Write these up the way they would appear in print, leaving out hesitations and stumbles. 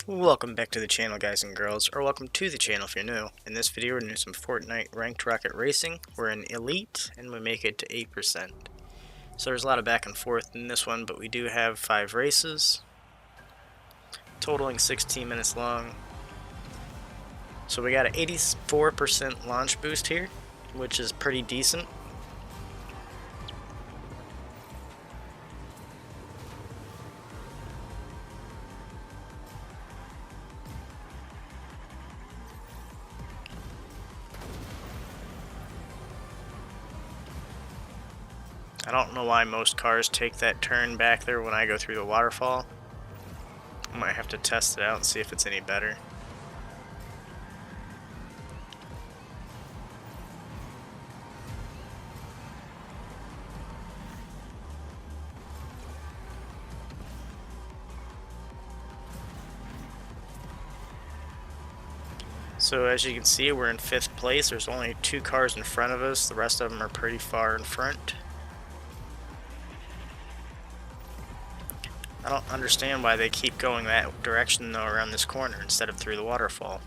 Welcome back to the channel, guys and girls, or welcome to the channel if you're new. In this video we're doing some Fortnite ranked rocket racing. We're in Elite and we make it to 8%. So there's a lot of back and forth in this one, but we do have 5 races, totaling 16 minutes long. So we got an 84% launch boost here, which is pretty decent. I don't know why most cars take that turn back there when I go through the waterfall. I might have to test it out and see if it's any better. So as you can see, we're in 5th place. There's only 2 cars in front of us. The rest of them are pretty far in front. I don't understand why they keep going that direction though around this corner instead of through the waterfall.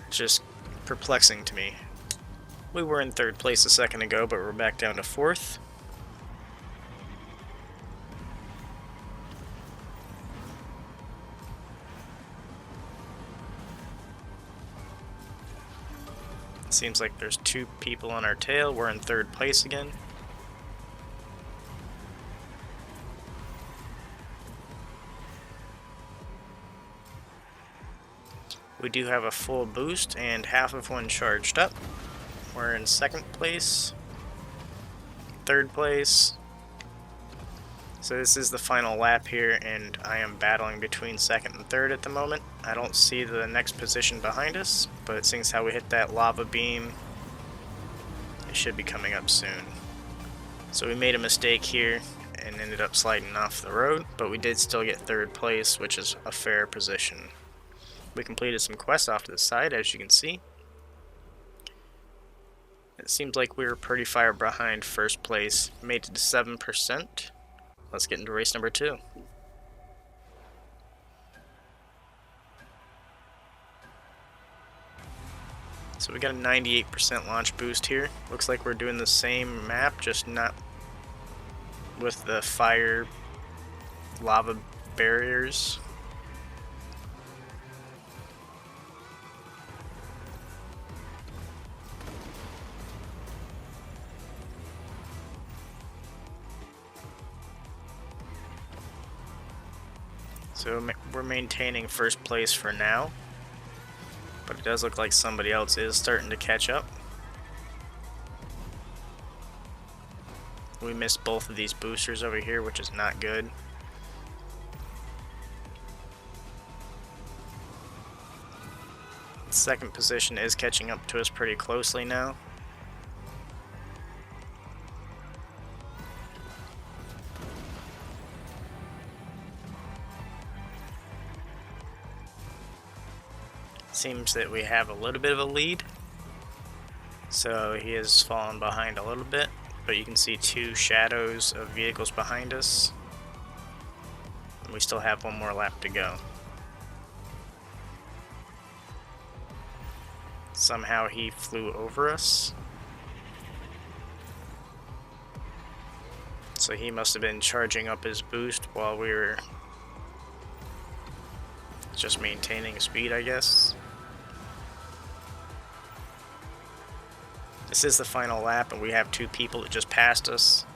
It's just perplexing to me. We were in 3rd place a second ago, but we're back down to 4th. It seems like there's 2 people on our tail. We're in 3rd place again. We do have a full boost and half of one charged up. We're in 2nd place, 3rd place. So this is the final lap here, and I am battling between 2nd and 3rd at the moment. I don't see the next position behind us, but seeing as how we hit that lava beam, it should be coming up soon. So we made a mistake here and ended up sliding off the road, but we did still get 3rd place, which is a fair position. We completed some quests off to the side, as you can see. It seems like we were pretty far behind 1st place. Made it to 7%. Let's get into race number 2. So we got a 98% launch boost here. Looks like we're doing the same map, just not with the fire lava barriers. So we're maintaining 1st place for now, but it does look like somebody else is starting to catch up. We missed both of these boosters over here, which is not good. The 2nd position is catching up to us pretty closely now. Seems that we have a little bit of a lead, so he has fallen behind a little bit, but you can see 2 shadows of vehicles behind us, and we still have 1 more lap to go. Somehow he flew over us, so he must have been charging up his boost while we were just maintaining speed, I guess. This is the final lap, and we have 2 people that just passed us.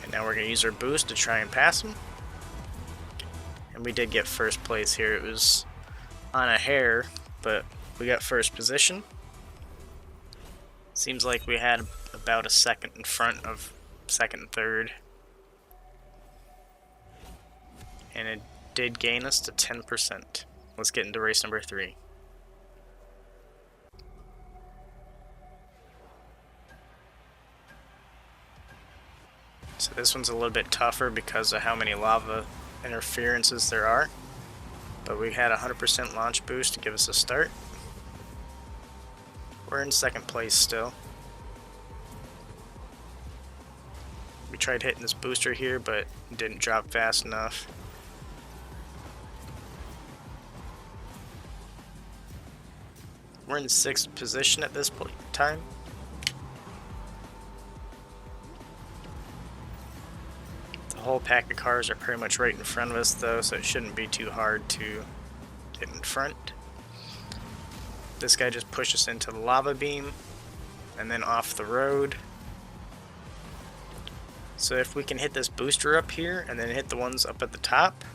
And now we're going to use our boost to try and pass them. And we did get 1st place here. It was on a hair, but we got 1st position. Seems like we had about a second in front of 2nd and 3rd. And it did gain us to 10%. Let's get into race number 3. So this one's a little bit tougher because of how many lava interferences there are. But we had a 100% launch boost to give us a start. We're in 2nd place still. We tried hitting this booster here, but it didn't drop fast enough. We're in 6th position at this time. The whole pack of cars are pretty much right in front of us though, so it shouldn't be too hard to get in front. This guy just pushed us into the lava beam and then off the road. So if we can hit this booster up here and then hit the ones up at the top,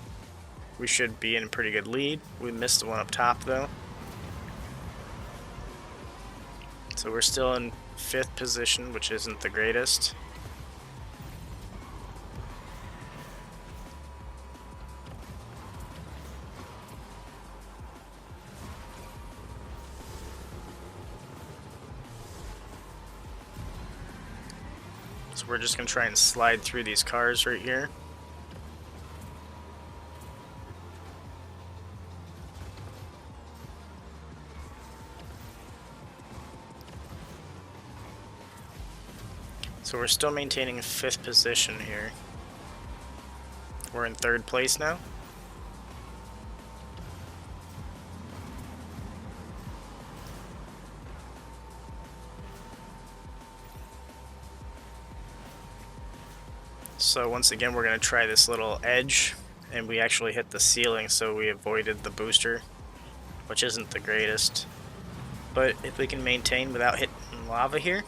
we should be in a pretty good lead. We missed the one up top though. So we're still in 5th position, which isn't the greatest. So we're just going to try and slide through these cars right here. So we're still maintaining 5th position here. We're in 3rd place now. So once again, we're going to try this little edge, and we actually hit the ceiling, so we avoided the booster, which isn't the greatest. But if we can maintain without hitting lava here,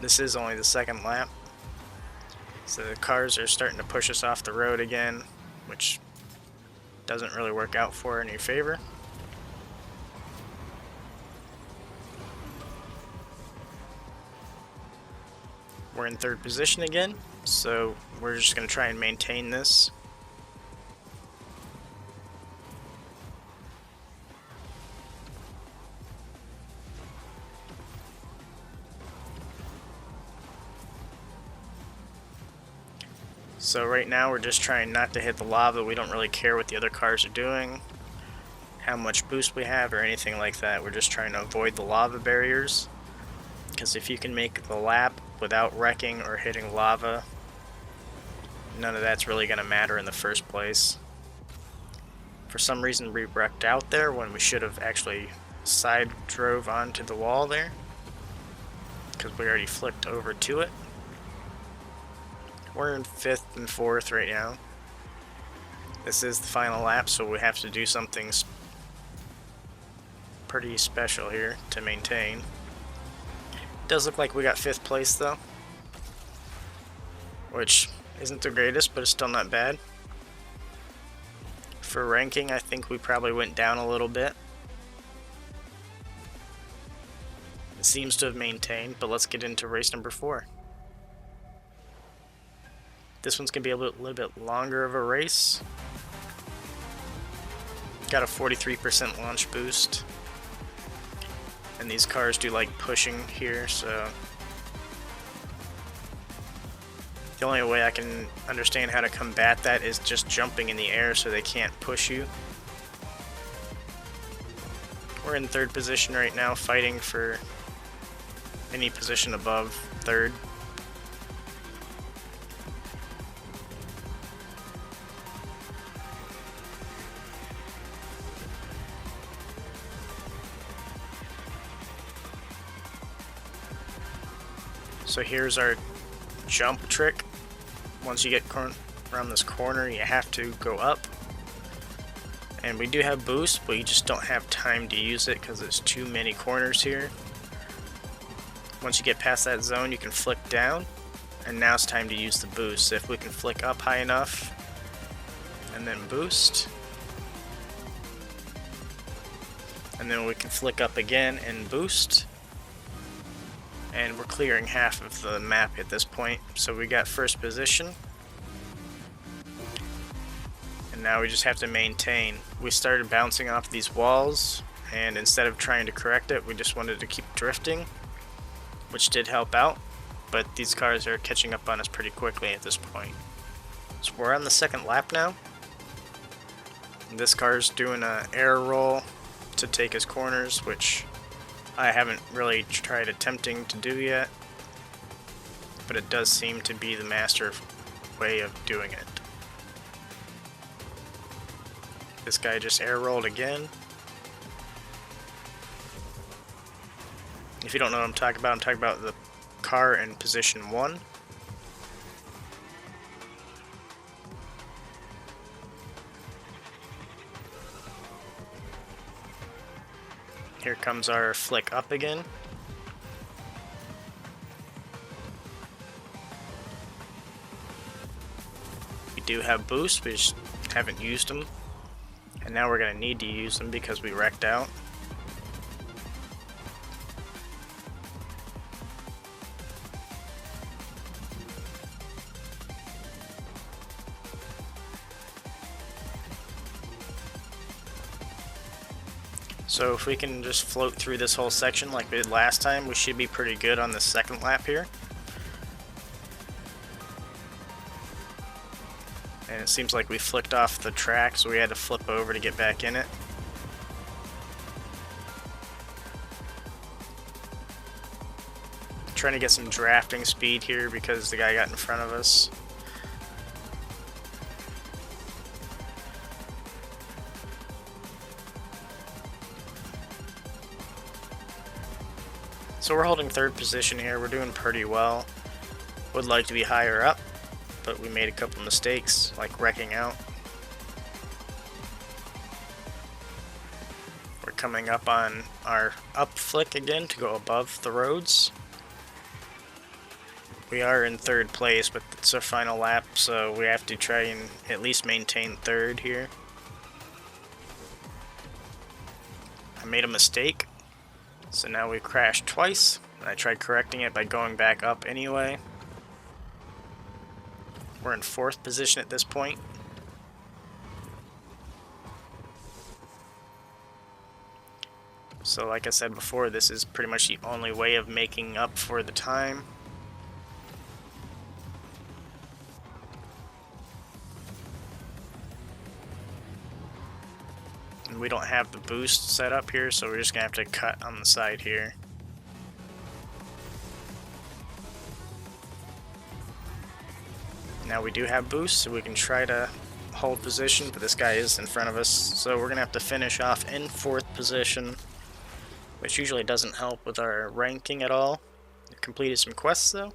this is only the 2nd lap. So the cars are starting to push us off the road again, which doesn't really work out for in your favor. We're in 3rd position again, so we're just going to try and maintain this. So right now we're just trying not to hit the lava. We don't really care what the other cars are doing, how much boost we have, or anything like that. We're just trying to avoid the lava barriers, because if you can make the lap without wrecking or hitting lava, none of that's really going to matter in the first place. For some reason we wrecked out there when we should have actually side drove onto the wall there, because we already flicked over to it. We're in 5th and 4th right now. This is the final lap, so we have to do something pretty special here to maintain. It does look like we got 5th place though, which isn't the greatest, but it's still not bad. For ranking, I think we probably went down a little bit. It seems to have maintained, but let's get into race number 4. This one's going to be a little bit longer of a race. Got a 43% launch boost. And these cars do like pushing here, so the only way I can understand how to combat that is just jumping in the air so they can't push you. We're in 3rd position right now, fighting for any position above 3rd. So here's our jump trick. Once you get around this corner, you have to go up. And we do have boost, but you just don't have time to use it because there's too many corners here. Once you get past that zone, you can flick down, and now it's time to use the boost. So if we can flick up high enough, and then boost, and then we can flick up again and boost. And we're clearing half of the map at this point, so we got 1st position. And now we just have to maintain. We started bouncing off these walls, and instead of trying to correct it, we just wanted to keep drifting, which did help out, but these cars are catching up on us pretty quickly at this point. So we're on the 2nd lap now. And this car's doing an air roll to take his corners, which I haven't really tried attempting to do yet, but it does seem to be the master way of doing it. This guy just air rolled again. If you don't know what I'm talking about the car in position 1. Here comes our flick up again. We do have boosts, we just haven't used them. And now we're going to need to use them because we wrecked out. So if we can just float through this whole section like we did last time, we should be pretty good on the second lap here. And it seems like we flicked off the track, so we had to flip over to get back in it. Trying to get some drafting speed here because the guy got in front of us. So we're holding third position here. We're doing pretty well. Would like to be higher up, but we made a couple mistakes, like wrecking out. We're coming up on our up flick again to go above the roads. We are in third place, but it's our final lap, so we have to try and at least maintain third here. I made a mistake, so now we crashed twice, and I tried correcting it by going back up anyway. We're in fourth position at this point. So like I said before, this is pretty much the only way of making up for the time. And we don't have the boost set up here, so we're just gonna have to cut on the side here. Now we do have boost, so we can try to hold position, but this guy is in front of us, so we're gonna have to finish off in fourth position, which usually doesn't help with our ranking at all. We completed some quests though.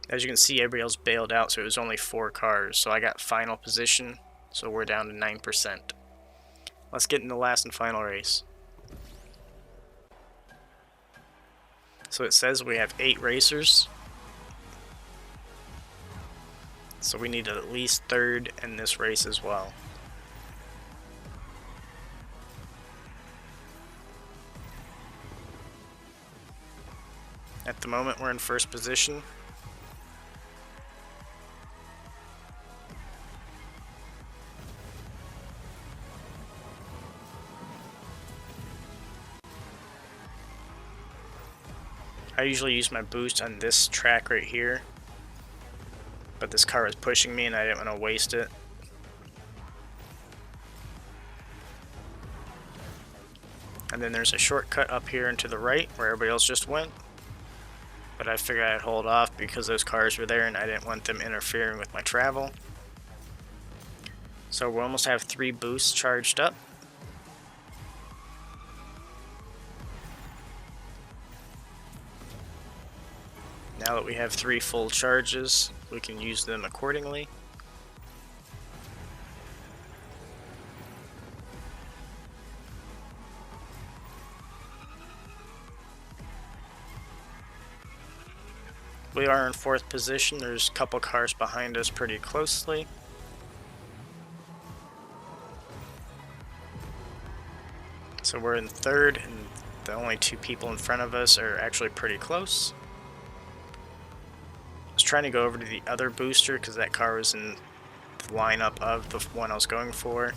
As you can see, everybody else bailed out, so it was only 4 cars, so I got final position, so we're down to 9%. Let's get in the last and final race. So it says we have 8 racers. So we need at least third in this race as well. At the moment we're in first position. I usually use my boost on this track right here, but this car was pushing me and I didn't want to waste it. And then there's a shortcut up here and to the right where everybody else just went, but I figured I'd hold off because those cars were there and I didn't want them interfering with my travel. So we almost have 3 boosts charged up. Now that we have 3 full charges, we can use them accordingly. We are in fourth position. There's a couple cars behind us pretty closely. So we're in third, and the only 2 people in front of us are actually pretty close. I was trying to go over to the other booster because that car was in the lineup of the one I was going for.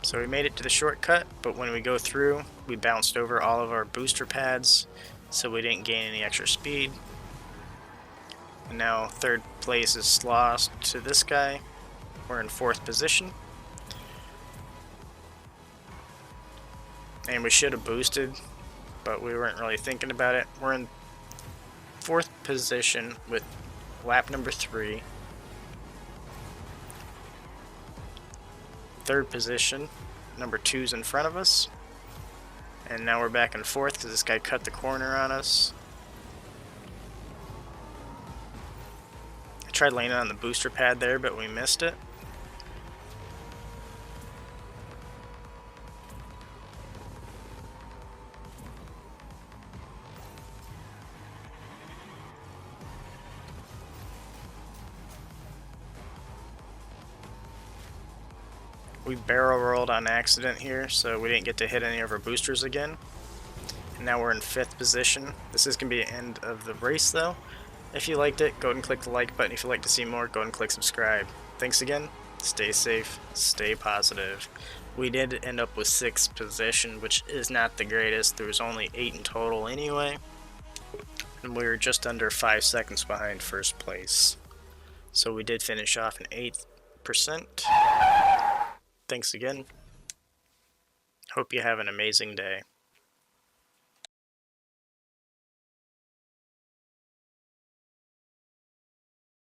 So we made it to the shortcut, but when we go through, we bounced over all of our booster pads, so we didn't gain any extra speed. And now third place is lost to this guy. We're in fourth position. And we should have boosted, but we weren't really thinking about it. We're in 4th position with lap number 3. 3rd position, number 2's in front of us. And now we're back in 4th because this guy cut the corner on us. I tried landing on the booster pad there, but we missed it. We barrel rolled on accident here, so we didn't get to hit any of our boosters again. And now we're in 5th position. This is going to be the end of the race though. If you liked it, go ahead and click the like button. If you'd like to see more, go ahead and click subscribe. Thanks again. Stay safe. Stay positive. We did end up with 6th position, which is not the greatest. There was only 8 in total anyway. And we were just under 5 seconds behind 1st place. So we did finish off in 8%. Thanks again. Hope you have an amazing day.